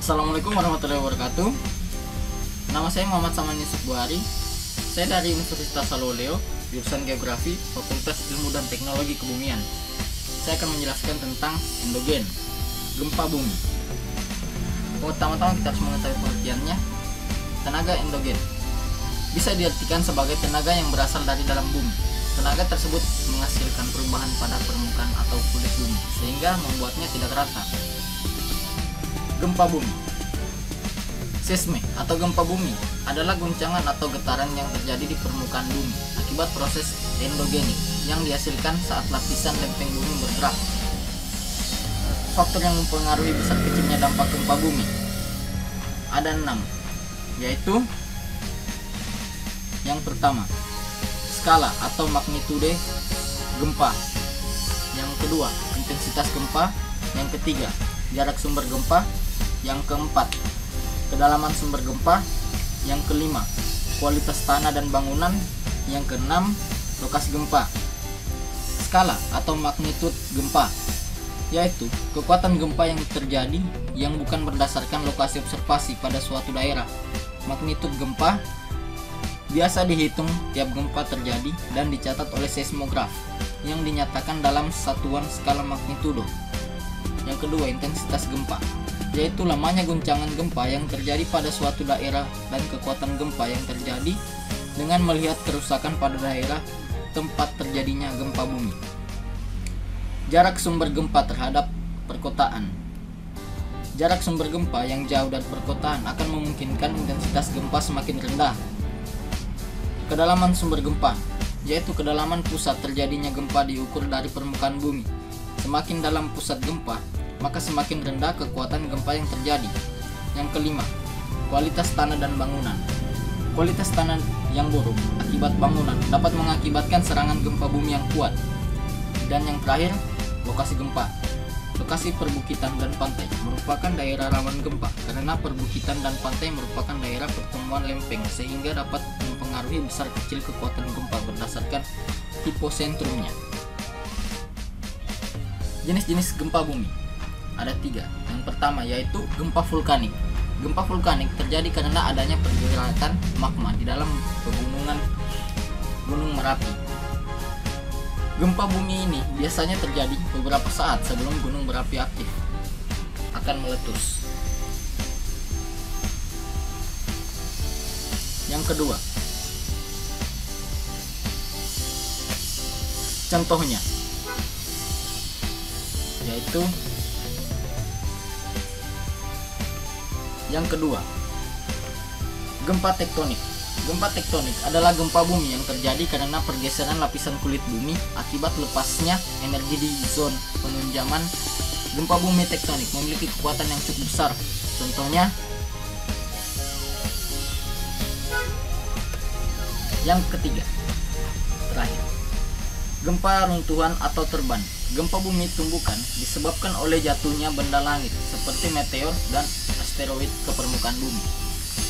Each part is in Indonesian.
Assalamualaikum warahmatullahi wabarakatuh. Nama saya Muhammad Saman Yusuf Buhari. Saya dari Universitas Saloleo, jurusan Geografi, Fakultas Ilmu dan Teknologi Kebumian. Saya akan menjelaskan tentang endogen, gempa bumi. Pertama-tama kita harus mengetahui pengertiannya. Tenaga endogen bisa diartikan sebagai tenaga yang berasal dari dalam bumi. Tenaga tersebut menghasilkan perubahan pada permukaan atau kulit bumi, sehingga membuatnya tidak rata. Gempa bumi. Seisme atau gempa bumi adalah guncangan atau getaran yang terjadi di permukaan bumi akibat proses endogenik yang dihasilkan saat lapisan lempeng bumi bergerak. Faktor yang mempengaruhi besar kecilnya dampak gempa bumi ada 6, yaitu yang pertama, skala atau magnitude gempa. Yang kedua, intensitas gempa. Yang ketiga, jarak sumber gempa. Yang keempat, kedalaman sumber gempa. Yang kelima, kualitas tanah dan bangunan. Yang keenam, lokasi gempa. Skala atau magnitude gempa yaitu kekuatan gempa yang terjadi yang bukan berdasarkan lokasi observasi pada suatu daerah. Magnitude gempa biasa dihitung tiap gempa terjadi dan dicatat oleh seismograf yang dinyatakan dalam satuan skala magnitudo. Yang kedua, intensitas gempa, yaitu lamanya guncangan gempa yang terjadi pada suatu daerah dan kekuatan gempa yang terjadi dengan melihat kerusakan pada daerah tempat terjadinya gempa bumi. Jarak sumber gempa terhadap perkotaan. Jarak sumber gempa yang jauh dari perkotaan akan memungkinkan intensitas gempa semakin rendah. Kedalaman sumber gempa, yaitu kedalaman pusat terjadinya gempa diukur dari permukaan bumi. Semakin dalam pusat gempa, maka semakin rendah kekuatan gempa yang terjadi. Yang kelima, kualitas tanah dan bangunan. Kualitas tanah yang buruk akibat bangunan dapat mengakibatkan serangan gempa bumi yang kuat. Dan yang terakhir, lokasi gempa. Lokasi perbukitan dan pantai merupakan daerah rawan gempa karena perbukitan dan pantai merupakan daerah pertemuan lempeng sehingga dapat mempengaruhi besar kecil kekuatan gempa berdasarkan hiposentrumnya. Jenis-jenis gempa bumi ada 3. Yang pertama yaitu gempa vulkanik. Gempa vulkanik terjadi karena adanya pergerakan magma di dalam pegunungan Gunung Merapi. Gempa bumi ini biasanya terjadi beberapa saat sebelum gunung berapi aktif akan meletus. Yang kedua, contohnya yaitu yang kedua, gempa tektonik. Gempa tektonik adalah gempa bumi yang terjadi karena pergeseran lapisan kulit bumi akibat lepasnya energi di zona penunjaman. Gempa bumi tektonik memiliki kekuatan yang cukup besar. Contohnya, yang ketiga, terakhir, gempa runtuhan atau terban. Gempa bumi tumbukan disebabkan oleh jatuhnya benda langit seperti meteor dan asteroid ke permukaan bumi.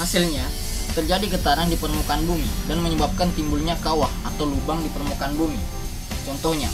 Hasilnya, terjadi getaran di permukaan bumi dan menyebabkan timbulnya kawah atau lubang di permukaan bumi. Contohnya,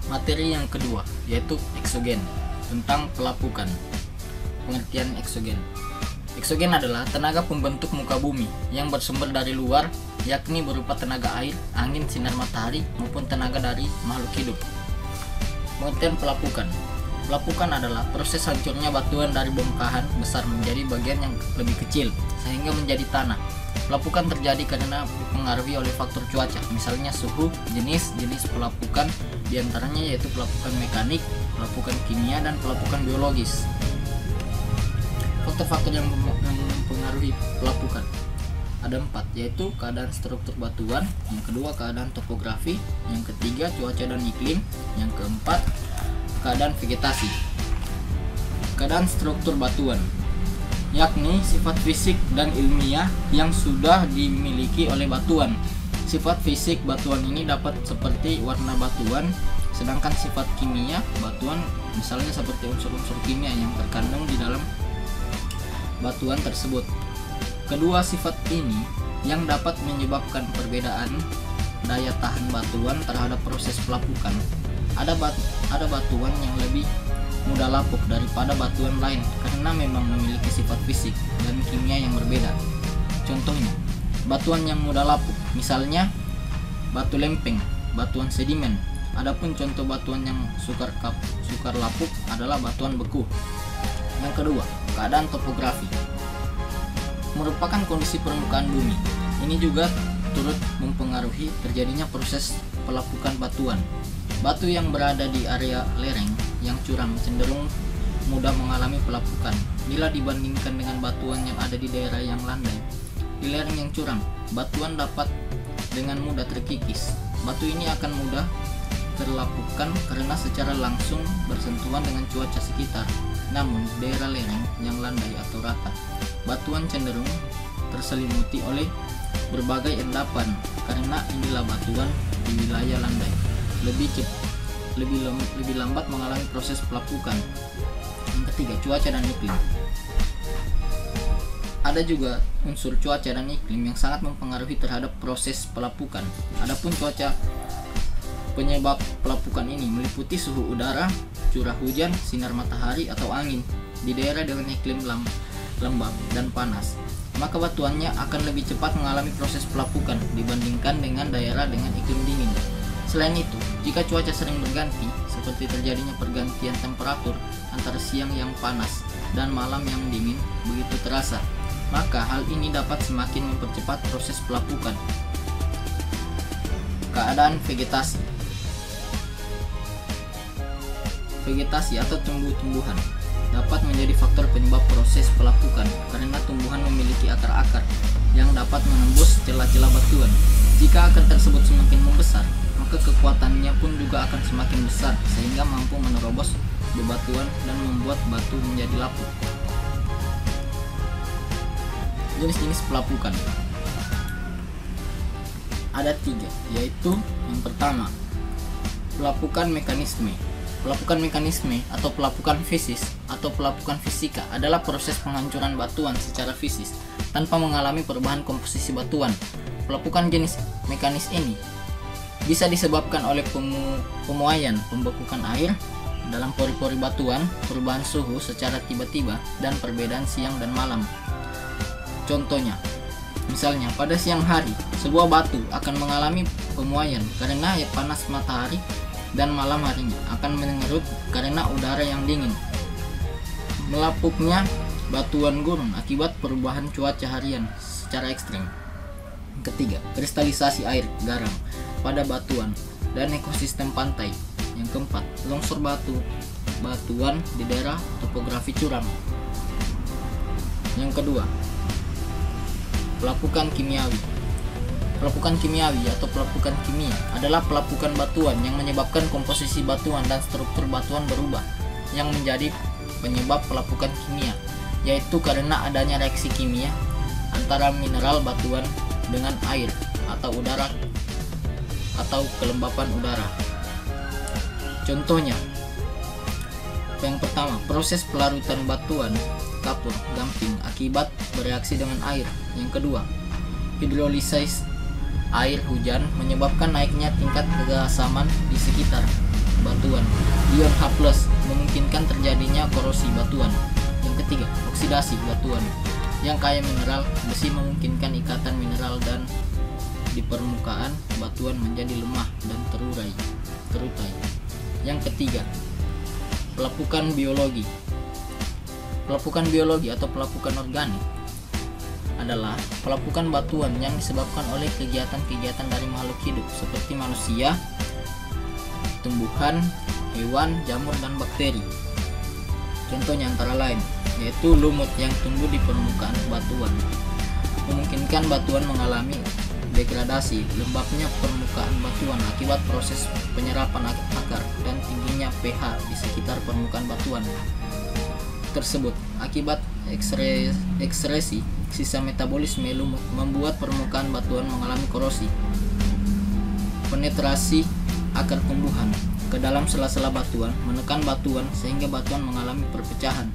Materi yang kedua yaitu eksogen, tentang pelapukan. Pengertian eksogen. Eksogen adalah tenaga pembentuk muka bumi yang bersumber dari luar, yakni berupa tenaga air, angin, sinar matahari, maupun tenaga dari makhluk hidup. Pengertian pelapukan. Pelapukan adalah proses hancurnya batuan dari bongkahan besar menjadi bagian yang lebih kecil sehingga menjadi tanah. Pelapukan terjadi karena dipengaruhi oleh faktor cuaca, misalnya suhu, jenis pelapukan, diantaranya yaitu pelapukan mekanik, pelapukan kimia, dan pelapukan biologis. Faktor-faktor yang mempengaruhi pelapukan ada 4, yaitu keadaan struktur batuan, yang kedua keadaan topografi, yang ketiga cuaca dan iklim, yang keempat keadaan vegetasi. Keadaan struktur batuan yakni sifat fisik dan ilmiah yang sudah dimiliki oleh batuan. Sifat fisik batuan ini dapat seperti warna batuan, sedangkan sifat kimia batuan misalnya seperti unsur-unsur kimia yang terkandung di dalam batuan tersebut. Kedua sifat ini yang dapat menyebabkan perbedaan daya tahan batuan terhadap proses pelapukan. Ada batuan yang lebih mudah lapuk daripada batuan lain karena memang memiliki sifat fisik dan kimia yang berbeda. Contohnya, batuan yang mudah lapuk, misalnya batu lempeng, batuan sedimen. Adapun contoh batuan yang sukar lapuk adalah batuan beku. Yang kedua, keadaan topografi merupakan kondisi permukaan bumi. Ini juga turut mempengaruhi terjadinya proses pelapukan batuan. Batu yang berada di area lereng yang curam cenderung mudah mengalami pelapukan bila dibandingkan dengan batuan yang ada di daerah yang landai. Di lereng yang curam, batuan dapat dengan mudah terkikis. Batu ini akan mudah terlapukkan karena secara langsung bersentuhan dengan cuaca sekitar. Namun, di daerah lereng yang landai atau rata, batuan cenderung terselimuti oleh berbagai endapan karena inilah batuan di wilayah landai lebih lambat mengalami proses pelapukan. Yang ketiga, cuaca dan iklim. Ada juga unsur cuaca dan iklim yang sangat mempengaruhi terhadap proses pelapukan. Adapun cuaca penyebab pelapukan ini meliputi suhu udara, curah hujan, sinar matahari atau angin. Di daerah dengan iklim lembab dan panas, maka batuannya akan lebih cepat mengalami proses pelapukan dibandingkan dengan daerah dengan iklim dingin. Selain itu, jika cuaca sering berganti, seperti terjadinya pergantian temperatur antara siang yang panas dan malam yang dingin begitu terasa, maka hal ini dapat semakin mempercepat proses pelapukan. Keadaan vegetasi. Vegetasi atau tumbuh-tumbuhan dapat menjadi faktor penyebab proses pelapukan karena tumbuhan memiliki akar-akar yang dapat menembus celah-celah batuan. Jika akar tersebut semakin membesar, maka kekuatannya pun juga akan semakin besar sehingga mampu menerobos bebatuan dan membuat batu menjadi lapuk. Jenis-jenis pelapukan ada 3, yaitu yang pertama, pelapukan mekanisme. Pelapukan mekanisme atau pelapukan fisis atau pelapukan fisika adalah proses penghancuran batuan secara fisis tanpa mengalami perubahan komposisi batuan. Pelapukan jenis mekanis ini bisa disebabkan oleh pemuaian, pembekukan air dalam pori-pori batuan, perubahan suhu secara tiba-tiba, dan perbedaan siang dan malam. Contohnya, misalnya pada siang hari, sebuah batu akan mengalami pemuaian karena panas matahari, dan malam harinya akan mengerut karena udara yang dingin. Melapuknya batuan gurun akibat perubahan cuaca harian secara ekstrem. Ketiga, kristalisasi air garam pada batuan dan ekosistem pantai. Yang keempat, longsor batuan di daerah topografi curam. Yang kedua, pelapukan kimiawi. Pelapukan kimiawi atau pelapukan kimia adalah pelapukan batuan yang menyebabkan komposisi batuan dan struktur batuan berubah, yang menjadi penyebab pelapukan kimia, yaitu karena adanya reaksi kimia antara mineral batuan dengan air atau udara atau kelembapan udara. Contohnya, yang pertama, proses pelarutan batuan kapur gamping akibat bereaksi dengan air. Yang kedua, hidrolisis air hujan menyebabkan naiknya tingkat keasaman di sekitar. batuan. Ion H+ memungkinkan terjadinya korosi batuan. Yang ketiga, oksidasi batuan. Yang kaya mineral besi memungkinkan ikatan mineral dan di permukaan batuan menjadi lemah dan terurai. Yang ketiga, pelapukan biologi. Pelapukan biologi atau pelapukan organik adalah pelapukan batuan yang disebabkan oleh kegiatan-kegiatan dari makhluk hidup seperti manusia, tumbuhan, hewan, jamur, dan bakteri. Contohnya antara lain yaitu lumut yang tumbuh di permukaan batuan. Memungkinkan batuan mengalami degradasi, lembabnya permukaan batuan akibat proses penyerapan akar dan tingginya pH di sekitar permukaan batuan tersebut. Akibat ekskresi sisa metabolisme lumut membuat permukaan batuan mengalami korosi. Penetrasi akar tumbuhan ke dalam sela-sela batuan menekan batuan sehingga batuan mengalami perpecahan.